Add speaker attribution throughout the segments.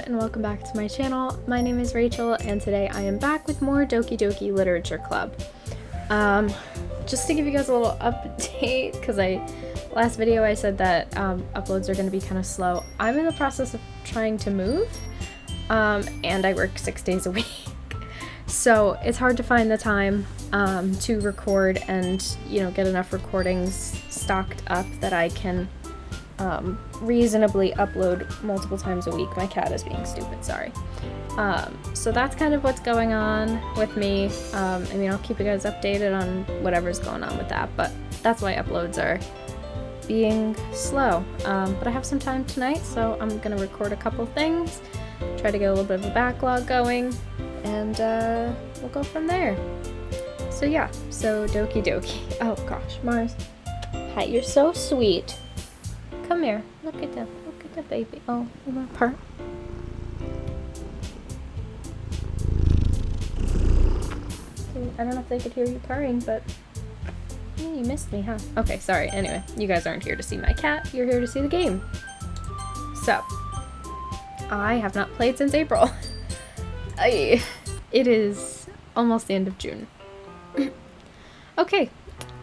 Speaker 1: and welcome back to my channel. My name is Rachel and today I am back with more Doki Literature Club. Just to give you guys a little update, because last video I said that uploads are going to be kind of slow. I'm in the process of trying to move, and I work 6 days a week. So it's hard to find the time to record and, get enough recordings stocked up that I can reasonably upload multiple times a week. My cat is being stupid, sorry. So that's kind of what's going on with me. I'll keep you guys updated on whatever's going on with that, but that's why uploads are being slow. But I have some time tonight, so I'm gonna record a couple things, try to get a little bit of a backlog going, and we'll go from there. So yeah, so Doki. Oh gosh, Mars. Hi, you're so sweet. Come here. Look at the baby. Oh, you want to purr? I don't know if they could hear you purring, but you missed me, huh? Okay, sorry. Anyway, you guys aren't here to see my cat. You're here to see the game. So, I have not played since April. It is almost the end of June. Okay.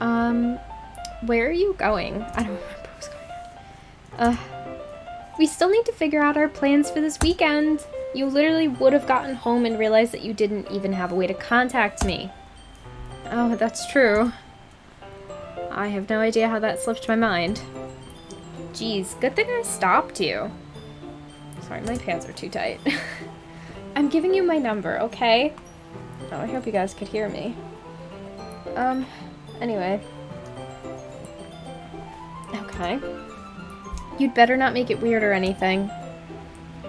Speaker 1: Where are you going? I don't remember what's going on. We still need to figure out our plans for this weekend. You literally would have gotten home and realized that you didn't even have a way to contact me. Oh, that's true. I have no idea how that slipped my mind. Jeez, good thing I stopped you. Sorry, my pants are too tight. I'm giving you my number, okay? Oh, I hope you guys could hear me. Anyway. Okay. You'd better not make it weird or anything.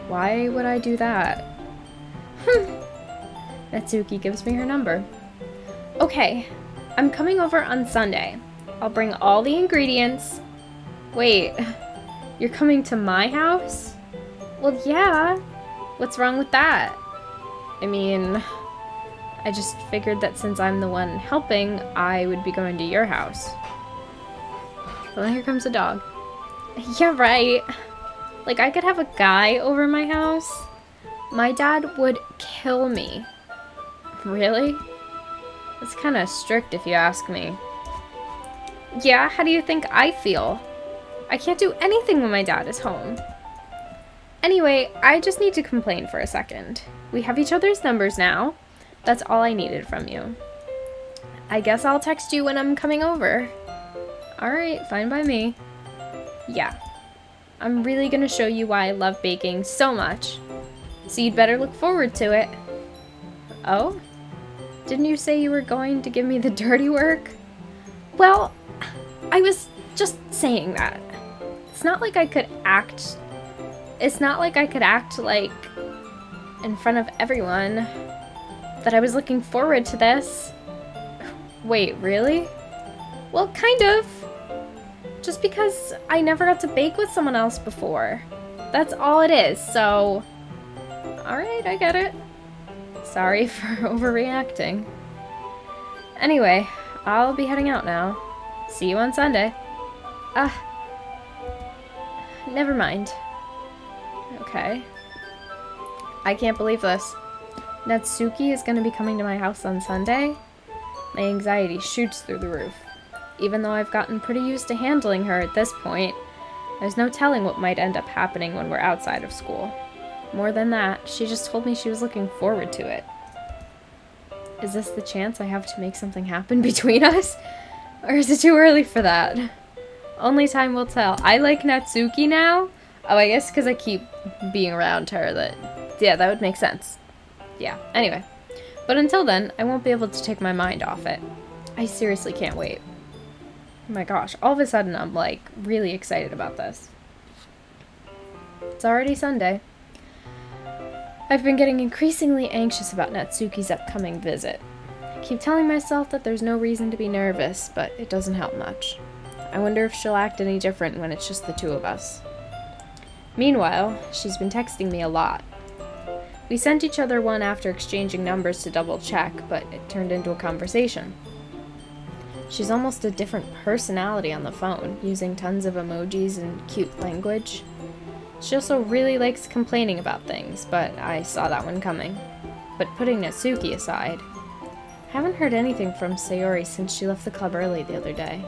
Speaker 1: Why would I do that? Natsuki gives me her number. Okay, I'm coming over on Sunday. I'll bring all the ingredients. Wait, you're coming to my house? Well, yeah. What's wrong with that? I just figured that since I'm the one helping, I would be going to your house. Well, here comes a dog. Yeah, right. Like, I could have a guy over my house. My dad would kill me. Really? That's kind of strict if you ask me. Yeah, how do you think I feel? I can't do anything when my dad is home. Anyway, I just need to complain for a second. We have each other's numbers now. That's all I needed from you. I guess I'll text you when I'm coming over. Alright, fine by me. Yeah. I'm really gonna show you why I love baking so much. So you'd better look forward to it. Oh? Didn't you say you were going to give me the dirty work? Well, I was just saying that. It's not like I could act like in front of everyone that I was looking forward to this. Wait, really? Well, kind of. Just because I never got to bake with someone else before. That's all it is, so... Alright, I get it. Sorry for overreacting. Anyway, I'll be heading out now. See you on Sunday. Never mind. Okay. I can't believe this. Natsuki is going to be coming to my house on Sunday? My anxiety shoots through the roof. Even though I've gotten pretty used to handling her at this point, there's no telling what might end up happening when we're outside of school. More than that, she just told me she was looking forward to it. Is this the chance I have to make something happen between us? Or is it too early for that? Only time will tell. I like Natsuki now? Oh, I guess because I keep being around her that would make sense. Yeah, anyway. But until then, I won't be able to take my mind off it. I seriously can't wait. Oh my gosh, all of a sudden I'm like really excited about this. It's already Sunday. I've been getting increasingly anxious about Natsuki's upcoming visit. I keep telling myself that there's no reason to be nervous, but it doesn't help much. I wonder if she'll act any different when it's just the two of us. Meanwhile, she's been texting me a lot. We sent each other one after exchanging numbers to double check, but it turned into a conversation. She's almost a different personality on the phone, using tons of emojis and cute language. She also really likes complaining about things, but I saw that one coming. But putting Natsuki aside, I haven't heard anything from Sayori since she left the club early the other day.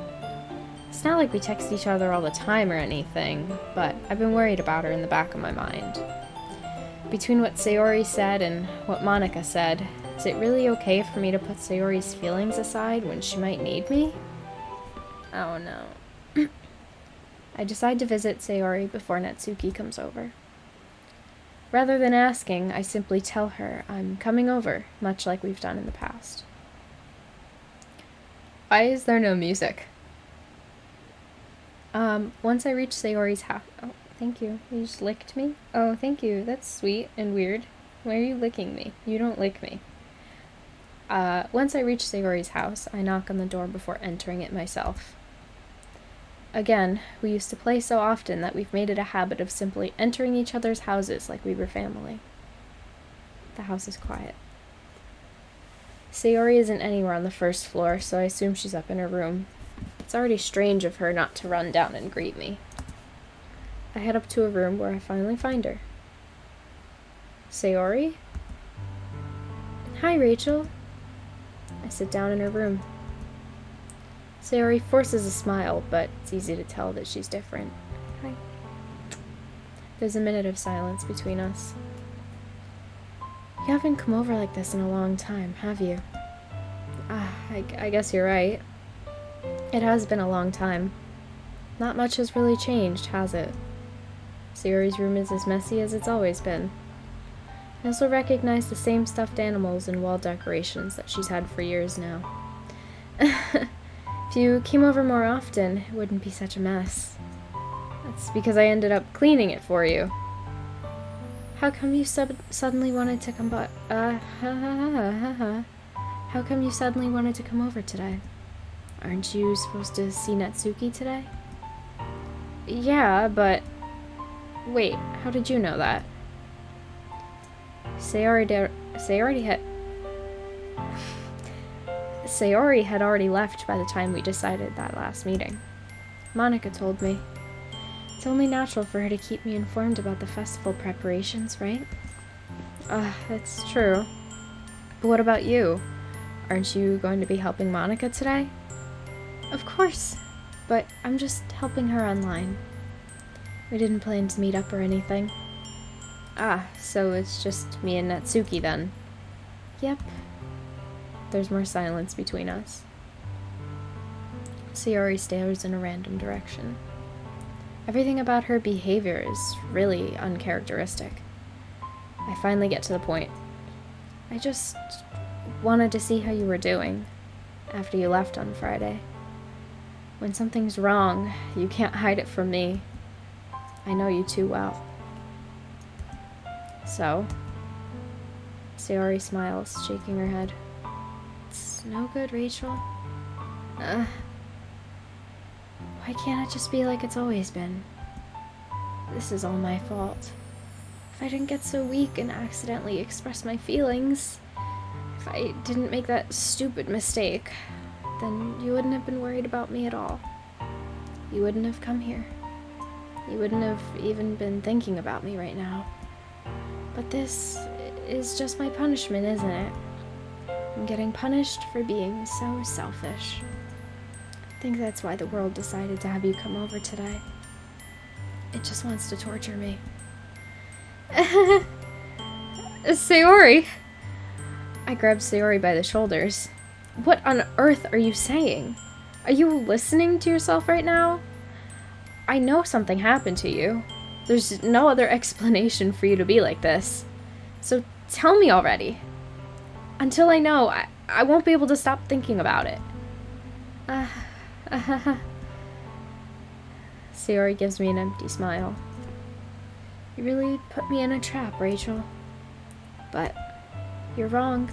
Speaker 1: It's not like we text each other all the time or anything, but I've been worried about her in the back of my mind. Between what Sayori said and what Monica said, is it really okay for me to put Sayori's feelings aside when she might need me? Oh no. I decide to visit Sayori before Natsuki comes over. Rather than asking, I simply tell her I'm coming over, much like we've done in the past. Why is there no music? Once I reach Sayori's house... Oh, thank you. You just licked me? Oh, thank you. That's sweet and weird. Why are you licking me? You don't lick me. Once I reach Sayori's house, I knock on the door before entering it myself. Again, we used to play so often that we've made it a habit of simply entering each other's houses like we were family. The house is quiet. Sayori isn't anywhere on the first floor, so I assume she's up in her room. It's already strange of her not to run down and greet me. I head up to a room where I finally find her. Sayori? Hi, Rachel. I sit down in her room. Sayori forces a smile, but it's easy to tell that she's different. Hi. There's a minute of silence between us. You haven't come over like this in a long time, have you? I guess you're right. It has been a long time. Not much has really changed, has it? Sayori's room is as messy as it's always been. I also recognize the same stuffed animals and wall decorations that she's had for years now. If you came over more often, it wouldn't be such a mess. That's because I ended up cleaning it for you. How come you suddenly wanted to come How come you suddenly wanted to come over today? Aren't you supposed to see Natsuki today? Yeah, but... Wait, how did you know that? Sayori had already left by the time we decided that last meeting. Monica told me. It's only natural for her to keep me informed about the festival preparations, right? That's true. But what about you? Aren't you going to be helping Monica today? Of course, but I'm just helping her online. We didn't plan to meet up or anything. So it's just me and Natsuki then? Yep. There's more silence between us. Sayori stares in a random direction. Everything about her behavior is really uncharacteristic. I finally get to the point. I just wanted to see how you were doing after you left on Friday. When something's wrong, you can't hide it from me. I know you too well. So? Sayori smiles, shaking her head. It's no good, Rachel. Why can't it just be like it's always been? This is all my fault. If I didn't get so weak and accidentally express my feelings, if I didn't make that stupid mistake, then you wouldn't have been worried about me at all. You wouldn't have come here. You wouldn't have even been thinking about me right now. But this is just my punishment, isn't it? I'm getting punished for being so selfish. I think that's why the world decided to have you come over today. It just wants to torture me. Sayori! I grabbed Sayori by the shoulders. What on earth are you saying? Are you listening to yourself right now? I know something happened to you. There's no other explanation for you to be like this. So tell me already. Until I know, I won't be able to stop thinking about it. Sayori gives me an empty smile. You really put me in a trap, Rachel. But you're wrong.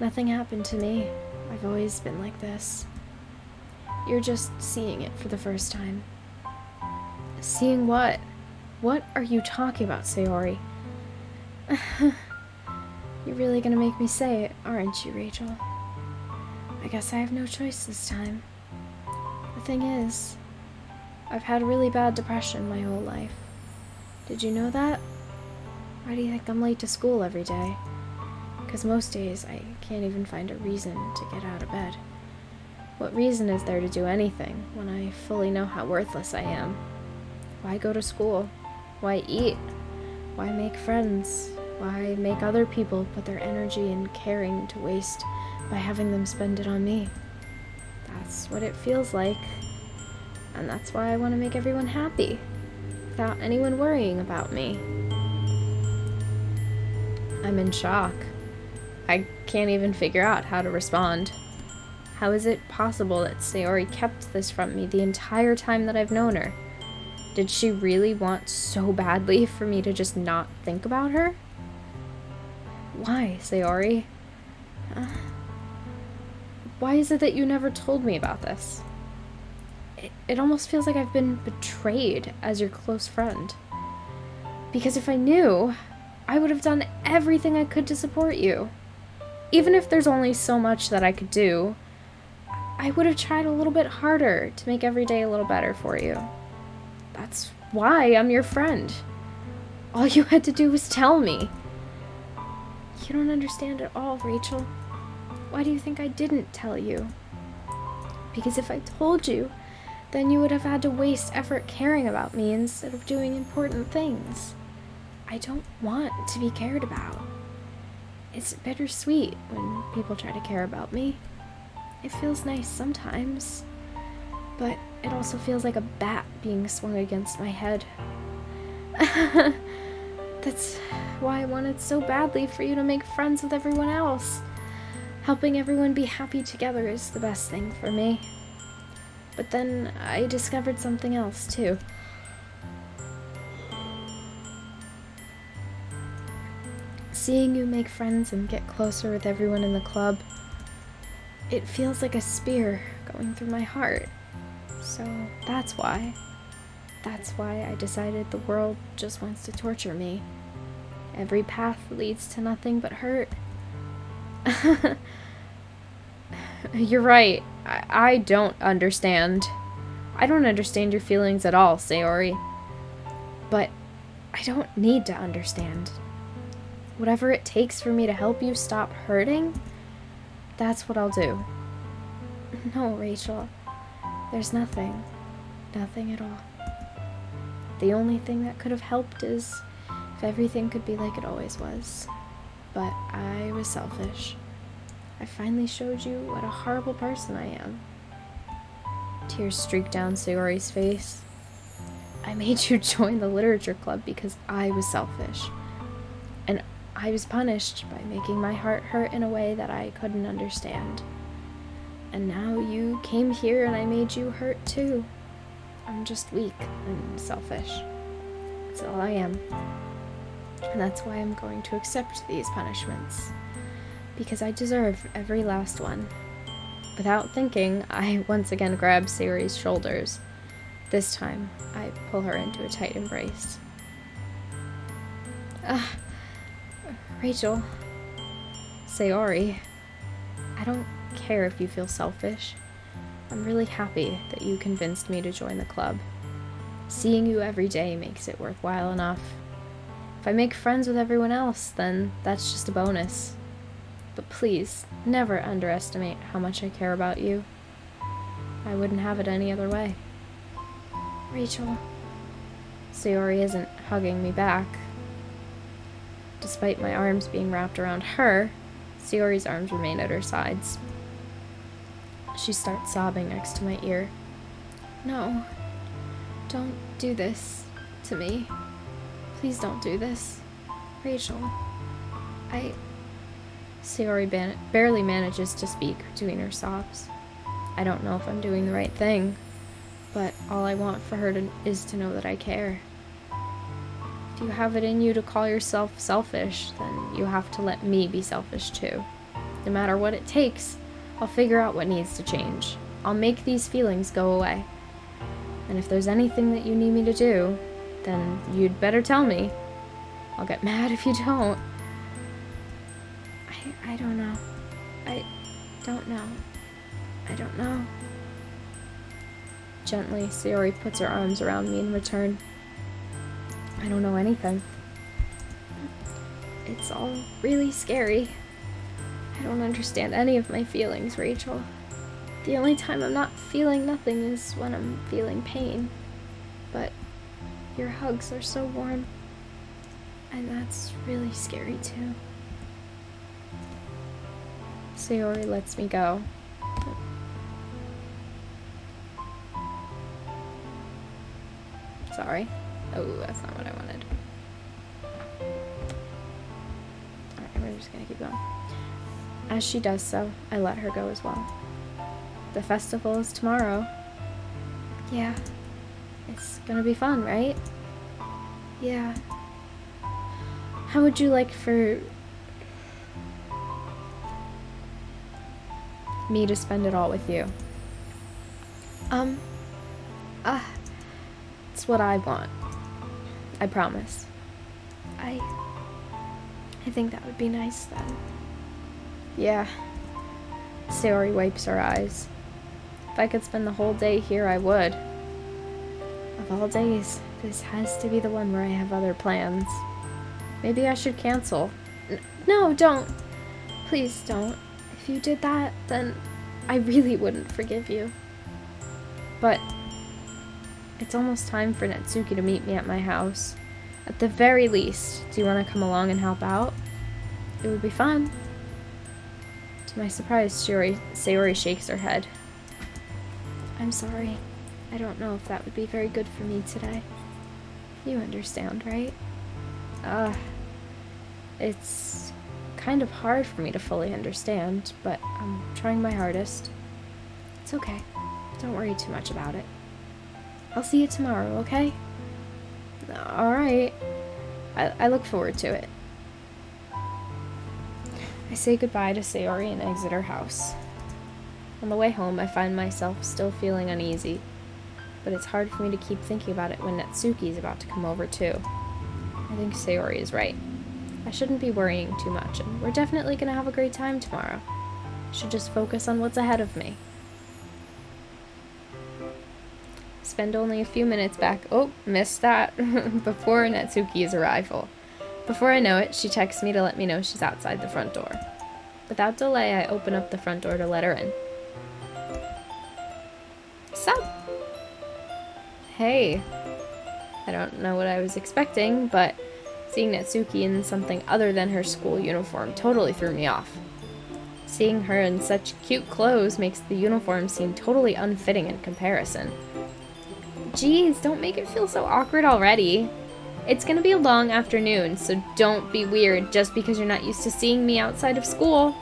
Speaker 1: Nothing happened to me. I've always been like this. You're just seeing it for the first time. Seeing what? What are you talking about, Sayori? You're really gonna make me say it, aren't you, Rachel? I guess I have no choice this time. The thing is, I've had really bad depression my whole life. Did you know that? Why do you think I'm late to school every day? Because most days I can't even find a reason to get out of bed. What reason is there to do anything when I fully know how worthless I am? Why go to school? Why eat? Why make friends? Why make other people put their energy and caring to waste by having them spend it on me? That's what it feels like. And that's why I want to make everyone happy, without anyone worrying about me. I'm in shock. I can't even figure out how to respond. How is it possible that Sayori kept this from me the entire time that I've known her? Did she really want so badly for me to just not think about her? Why, Sayori? Why is it that you never told me about this? It almost feels like I've been betrayed as your close friend. Because if I knew, I would have done everything I could to support you. Even if there's only so much that I could do, I would have tried a little bit harder to make every day a little better for you. That's why I'm your friend. All you had to do was tell me. You don't understand at all, Rachel. Why do you think I didn't tell you? Because if I told you, then you would have had to waste effort caring about me instead of doing important things. I don't want to be cared about. It's bittersweet when people try to care about me. It feels nice sometimes, but it also feels like a bat being swung against my head. That's why I wanted so badly for you to make friends with everyone else. Helping everyone be happy together is the best thing for me. But then I discovered something else too. Seeing you make friends and get closer with everyone in the club, it feels like a spear going through my heart. So that's why I decided the world just wants to torture me. Every path leads to nothing but hurt. You're right. I don't understand. I don't understand your feelings at all, Sayori. But I don't need to understand. Whatever it takes for me to help you stop hurting, that's what I'll do. No, Rachel. There's nothing. Nothing at all. The only thing that could have helped is if everything could be like it always was. But I was selfish. I finally showed you what a horrible person I am. Tears streaked down Sayori's face. I made you join the literature club because I was selfish. And I was punished by making my heart hurt in a way that I couldn't understand. And now you came here and I made you hurt too. I'm just weak and selfish. That's all I am. And that's why I'm going to accept these punishments. Because I deserve every last one. Without thinking, I once again grab Sayori's shoulders. This time, I pull her into a tight embrace. Rachel. Sayori. I don't care if you feel selfish. I'm really happy that you convinced me to join the club. Seeing you every day makes it worthwhile enough. If I make friends with everyone else, then that's just a bonus. But please, never underestimate how much I care about you. I wouldn't have it any other way. Rachel. Sayori isn't hugging me back. Despite my arms being wrapped around her, Sayori's arms remain at her sides. She starts sobbing next to my ear. No, don't do this to me. Please don't do this. Rachel, Sayori barely manages to speak between her sobs. I don't know if I'm doing the right thing, but all I want for her is to know that I care. If you have it in you to call yourself selfish, then you have to let me be selfish too. No matter what it takes, I'll figure out what needs to change. I'll make these feelings go away. And if there's anything that you need me to do, then you'd better tell me. I'll get mad if you don't. I don't know. I don't know. I don't know. Gently, Sayori puts her arms around me in return. I don't know anything. It's all really scary. I don't understand any of my feelings, Rachel. The only time I'm not feeling nothing is when I'm feeling pain. But your hugs are so warm. And that's really scary too. Sayori lets me go. Sorry. Oh, that's not what I wanted. Alright, we're just gonna keep going. As she does so, I let her go as well. The festival is tomorrow. Yeah. It's gonna be fun, right? Yeah. How would you like for me to spend it all with you? It's what I want. I promise. I think that would be nice then. Yeah. Sayori wipes her eyes. If I could spend the whole day here, I would. Of all days, this has to be the one where I have other plans. Maybe I should cancel. No, don't. Please don't. If you did that, then I really wouldn't forgive you. But it's almost time for Natsuki to meet me at my house. At the very least, do you want to come along and help out? It would be fun. To my surprise, Sayori shakes her head. I'm sorry. I don't know if that would be very good for me today. You understand, right? It's kind of hard for me to fully understand, but I'm trying my hardest. It's okay. Don't worry too much about it. I'll see you tomorrow, okay? Alright. I look forward to it. I say goodbye to Sayori and exit her house. On the way home, I find myself still feeling uneasy, but it's hard for me to keep thinking about it when Natsuki is about to come over too. I think Sayori is right. I shouldn't be worrying too much, and we're definitely going to have a great time tomorrow. I should just focus on what's ahead of me. Spend only a few minutes back. Oh, missed that. Before Natsuki's arrival. Before I know it, she texts me to let me know she's outside the front door. Without delay, I open up the front door to let her in. Sup? Hey. I don't know what I was expecting, but seeing Natsuki in something other than her school uniform totally threw me off. Seeing her in such cute clothes makes the uniform seem totally unfitting in comparison. Jeez, don't make it feel so awkward already. It's gonna be a long afternoon, so don't be weird just because you're not used to seeing me outside of school.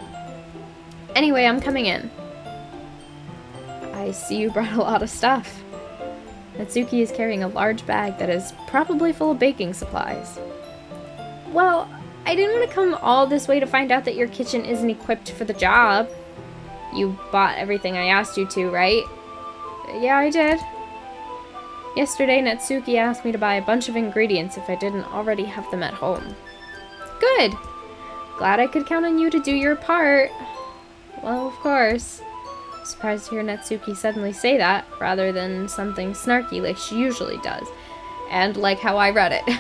Speaker 1: Anyway, I'm coming in. I see you brought a lot of stuff. Natsuki is carrying a large bag that is probably full of baking supplies. Well, I didn't want to come all this way to find out that your kitchen isn't equipped for the job. You bought everything I asked you to, right? Yeah, I did. Yesterday, Natsuki asked me to buy a bunch of ingredients if I didn't already have them at home. Good! Glad I could count on you to do your part. Well, of course. Surprised to hear Natsuki suddenly say that, rather than something snarky like she usually does. And like how I read it.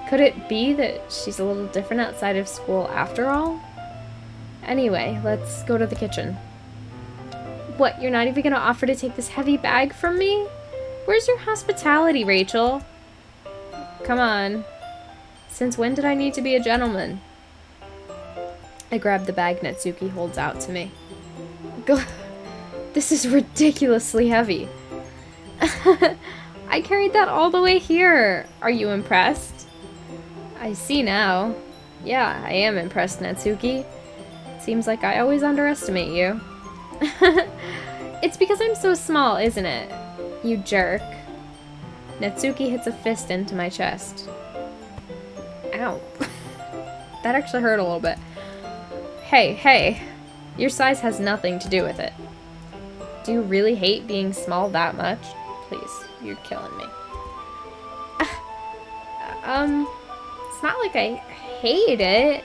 Speaker 1: Could it be that she's a little different outside of school after all? Anyway, let's go to the kitchen. What, you're not even gonna offer to take this heavy bag from me? Where's your hospitality, Rachel? Come on. Since when did I need to be a gentleman? I grab the bag Natsuki holds out to me. This is ridiculously heavy. I carried that all the way here. Are you impressed? I see now. Yeah, I am impressed, Natsuki. Seems like I always underestimate you. It's because I'm so small, isn't it? You jerk. Natsuki hits a fist into my chest. Ow. That actually hurt a little bit. Hey. Your size has nothing to do with it. Do you really hate being small that much? Please, you're killing me. It's not like I hate it.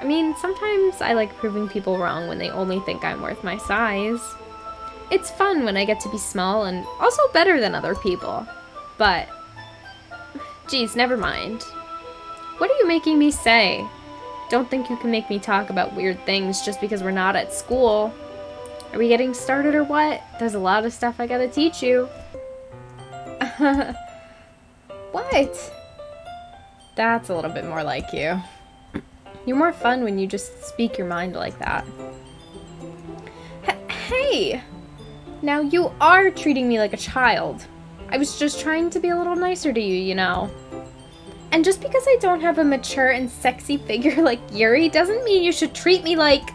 Speaker 1: I mean, sometimes I like proving people wrong when they only think I'm worth my size. It's fun when I get to be small and also better than other people. But Geez, never mind. What are you making me say? Don't think you can make me talk about weird things just because we're not at school. Are we getting started or what? There's a lot of stuff I gotta teach you. What? That's a little bit more like you. You're more fun when you just speak your mind like that. Hey! Now you are treating me like a child. I was just trying to be a little nicer to you, you know. And just because I don't have a mature and sexy figure like Yuri doesn't mean you should treat me like...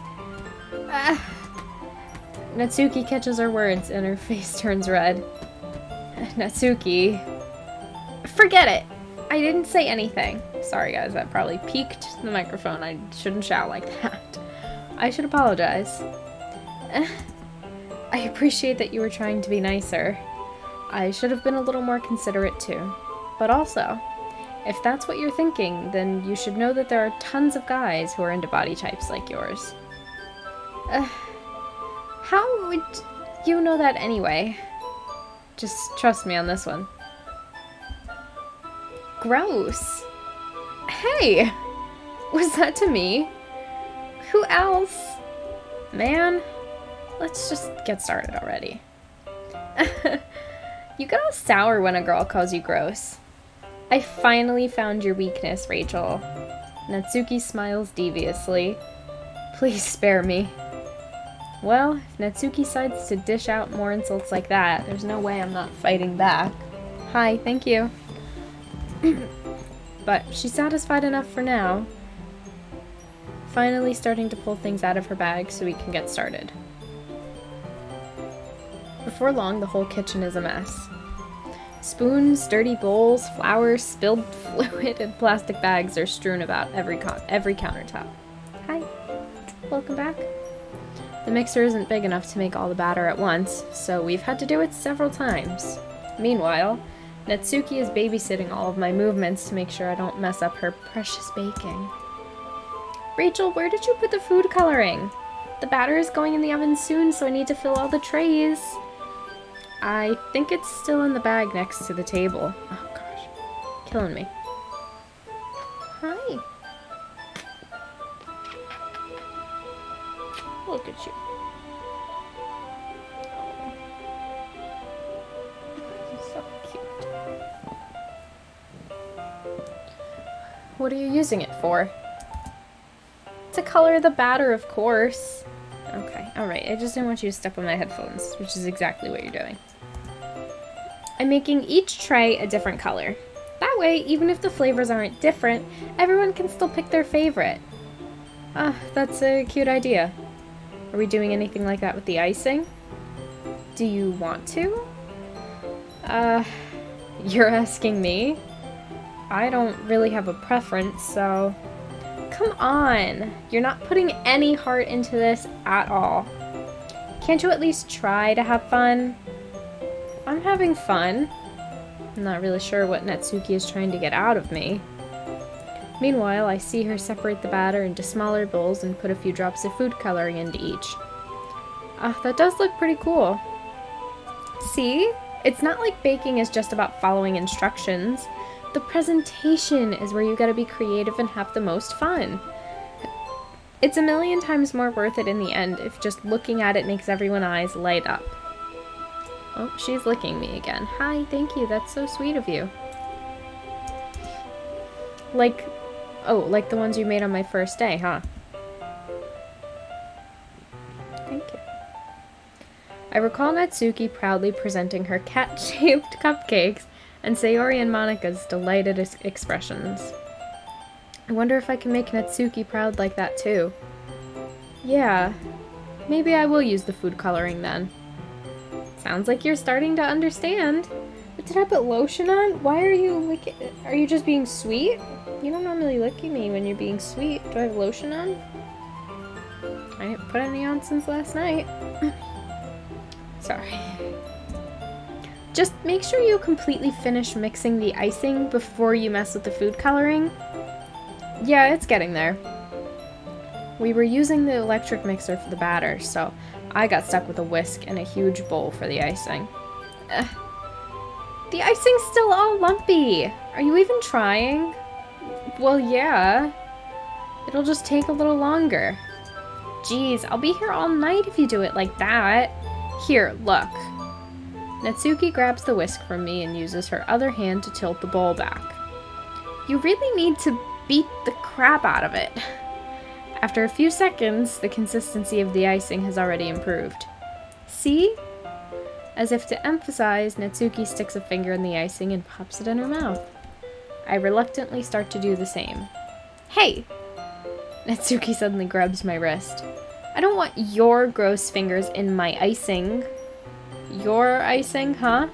Speaker 1: Natsuki catches her words and her face turns red. Natsuki... Forget it! I didn't say anything. Sorry guys, that probably peaked the microphone. I shouldn't shout like that. I should apologize. I appreciate that you were trying to be nicer. I should have been a little more considerate too. But also, if that's what you're thinking, then you should know that there are tons of guys who are into body types like yours. How would you know that anyway? Just trust me on this one. Gross. Hey! Was that to me? Who else? Man, let's just get started already. You get all sour when a girl calls you gross. I finally found your weakness, Rachel. Natsuki smiles deviously. Please spare me. Well, if Natsuki decides to dish out more insults like that, there's no way I'm not fighting back. Hi, thank you. But she's satisfied enough for now. Finally starting to pull things out of her bag so we can get started. Before long, the whole kitchen is a mess. Spoons, dirty bowls, flowers, spilled fluid, and plastic bags are strewn about every countertop. Hi. Welcome back. The mixer isn't big enough to make all the batter at once, so we've had to do it several times. Meanwhile, Natsuki is babysitting all of my movements to make sure I don't mess up her precious baking. Rachel, where did you put the food coloring? The batter is going in the oven soon, so I need to fill all the trays. I think it's still in the bag next to the table. Oh gosh, killing me. Hi. Look at you. Oh, so cute. What are you using it for? To color the batter, of course. Okay, alright. I just didn't want you to step on my headphones, which is exactly what you're doing. I'm making each tray a different color. That way, even if the flavors aren't different, everyone can still pick their favorite. That's a cute idea. Are we doing anything like that with the icing? Do you want to? You're asking me? I don't really have a preference, so... Come on! You're not putting any heart into this at all. Can't you at least try to have fun? I'm having fun. I'm not really sure what Natsuki is trying to get out of me. Meanwhile, I see her separate the batter into smaller bowls and put a few drops of food coloring into each. That does look pretty cool. See? It's not like baking is just about following instructions. The presentation is where you gotta be creative and have the most fun. It's a million times more worth it in the end if just looking at it makes everyone's eyes light up. Oh, she's licking me again. Hi, thank you, that's so sweet of you. Like the ones you made on my first day, huh? Thank you. I recall Natsuki proudly presenting her cat-shaped cupcakes and Sayori and Monika's delighted expressions. I wonder if I can make Natsuki proud like that too. Yeah, maybe I will use the food coloring then. Sounds like you're starting to understand. But did I put lotion on? Why are you licking? Are you just being sweet? You don't normally lick me when you're being sweet. Do I have lotion on? I didn't put any on since last night. Sorry. Just make sure you completely finish mixing the icing before you mess with the food coloring. Yeah, it's getting there. We were using the electric mixer for the batter, so I got stuck with a whisk and a huge bowl for the icing. The icing's still all lumpy. Are you even trying? Well, yeah. It'll just take a little longer. Geez, I'll be here all night if you do it like that. Here, look. Natsuki grabs the whisk from me and uses her other hand to tilt the bowl back. You really need to beat the crap out of it. After a few seconds, the consistency of the icing has already improved. See? As if to emphasize, Natsuki sticks a finger in the icing and pops it in her mouth. I reluctantly start to do the same. Hey! Natsuki suddenly grabs my wrist. I don't want your gross fingers in my icing. Your icing, huh?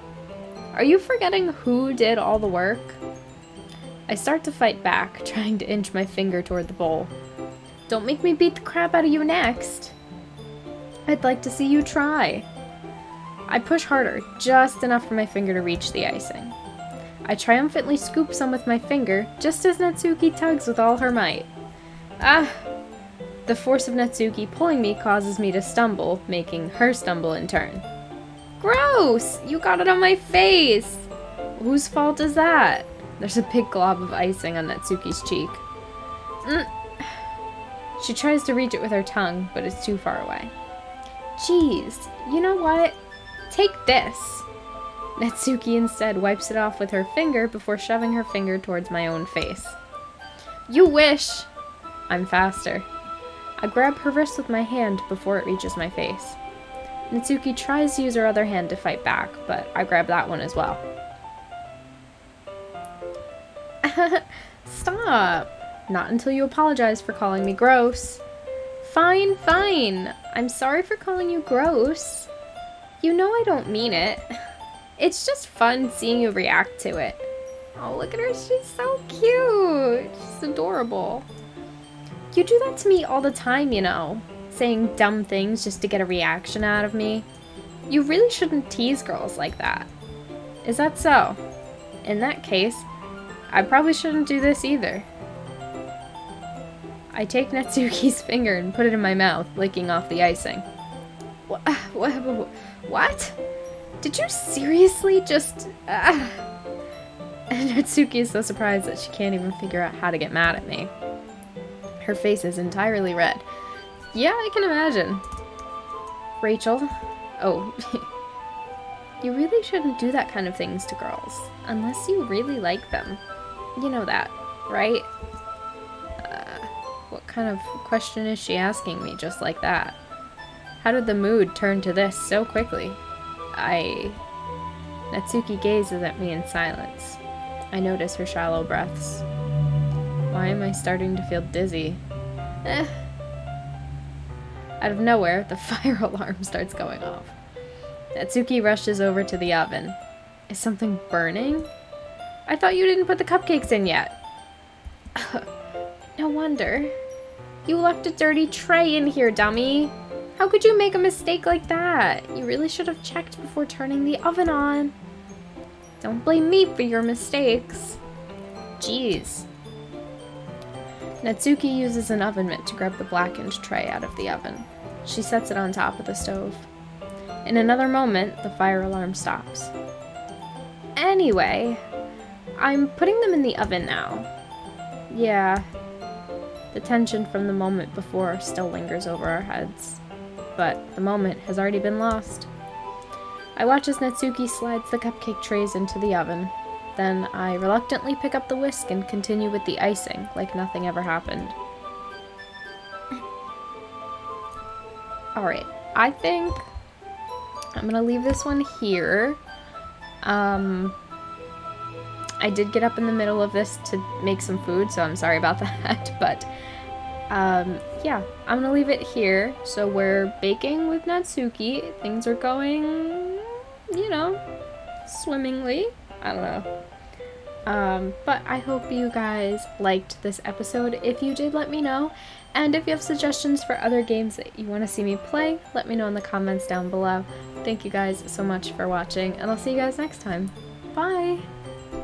Speaker 1: Are you forgetting who did all the work? I start to fight back, trying to inch my finger toward the bowl. Don't make me beat the crap out of you next. I'd like to see you try. I push harder, just enough for my finger to reach the icing. I triumphantly scoop some with my finger, just as Natsuki tugs with all her might. Ah! The force of Natsuki pulling me causes me to stumble, making her stumble in turn. Gross! You got it on my face! Whose fault is that? There's a big glob of icing on Natsuki's cheek. She tries to reach it with her tongue, but it's too far away. Jeez, you know what? Take this! Natsuki instead wipes it off with her finger before shoving her finger towards my own face. You wish! I'm faster. I grab her wrist with my hand before it reaches my face. Natsuki tries to use her other hand to fight back, but I grab that one as well. Stop! Not until you apologize for calling me gross. Fine, fine. I'm sorry for calling you gross. You know I don't mean it. It's just fun seeing you react to it. Oh, look at her. She's so cute. She's adorable. You do that to me all the time, you know. Saying dumb things just to get a reaction out of me. You really shouldn't tease girls like that. Is that so? In that case, I probably shouldn't do this either. I take Natsuki's finger and put it in my mouth, licking off the icing. What? Did you seriously just... And Natsuki is so surprised that she can't even figure out how to get mad at me. Her face is entirely red. Yeah, I can imagine. Rachel? Oh. You really shouldn't do that kind of things to girls. Unless you really like them. You know that, right? What kind of question is she asking me just like that? How did the mood turn to this so quickly? Natsuki gazes at me in silence. I notice her shallow breaths. Why am I starting to feel dizzy? Out of nowhere, the fire alarm starts going off. Natsuki rushes over to the oven. Is something burning? I thought you didn't put the cupcakes in yet. No wonder. You left a dirty tray in here, dummy. How could you make a mistake like that? You really should have checked before turning the oven on. Don't blame me for your mistakes. Jeez. Natsuki uses an oven mitt to grab the blackened tray out of the oven. She sets it on top of the stove. In another moment, the fire alarm stops. Anyway, I'm putting them in the oven now. Yeah. The tension from the moment before still lingers over our heads. But the moment has already been lost. I watch as Natsuki slides the cupcake trays into the oven. Then I reluctantly pick up the whisk and continue with the icing, like nothing ever happened. Alright, I think I'm gonna leave this one here. I did get up in the middle of this to make some food, so I'm sorry about that, but yeah, I'm gonna leave it here. So we're baking with Natsuki. Things are going, you know, swimmingly. I don't know. But I hope you guys liked this episode. If you did, let me know. And if you have suggestions for other games that you want to see me play, let me know in the comments down below. Thank you guys so much for watching, and I'll see you guys next time. Bye!